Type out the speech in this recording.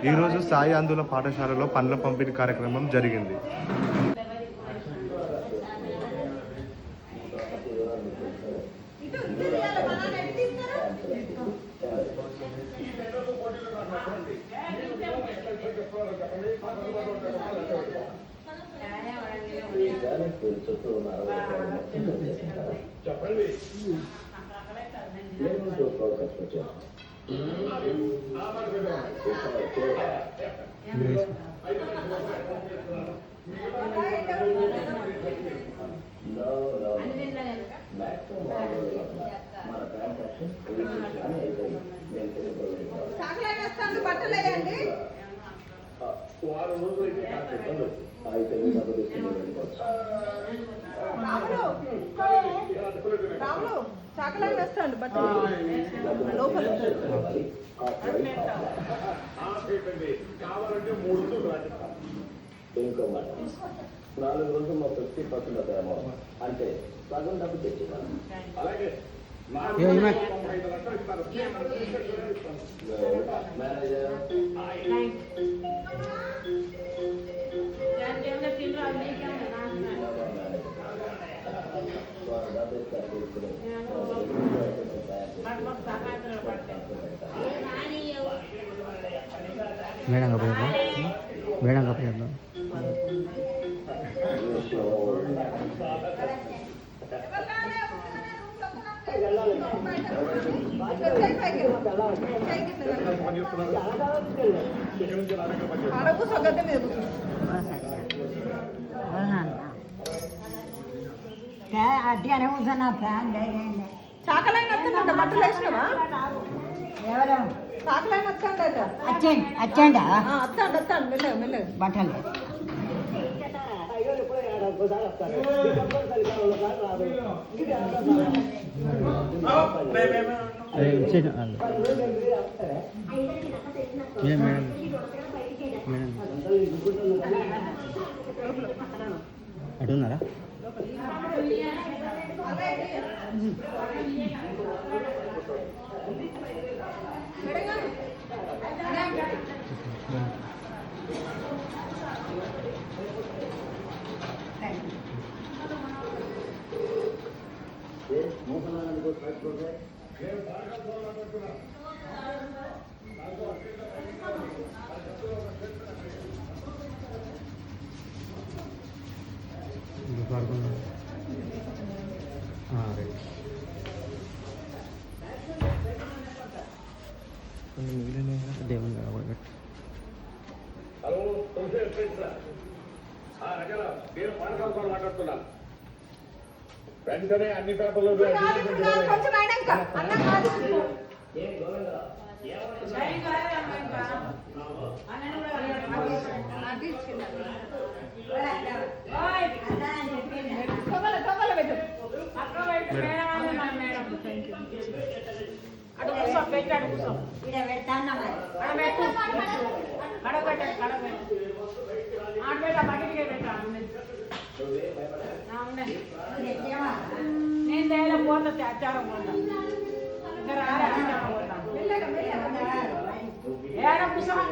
ఈరోజు సాయి ఆందోళన పాఠశాలలో పండ్ల పంపిణీ కార్యక్రమం జరిగింది. బట్టలేయండి రాములు చాకలాగా వేస్తాండి బట్టలు లోపల ఇంకో మాట 4 రోజులు మా 50% అదేమో అంటే సగం డబ్బు తెచ్చేవాళ్ళం. అలాగే మేడం కప్పేద్దాం మేడం కప్పేద్దాం అట్టిగానే కూర్చున్నా ఫ్యాన్ చాకలైన వస్తుందంట బట్టలు వేసినావా ఎవరు చాకలైన వస్తాండట వచ్చండా వస్తాండు మెల్లగా మెల్లగా బట్టలు అటున్నారా దేవుని హలో మాట్లాడుతున్నాను. వెంటనే అన్ని పేపర్లు నేను దేలా పోతా చాచారం పోతా ఇంకా రాలే ఏడ కూర్చోమని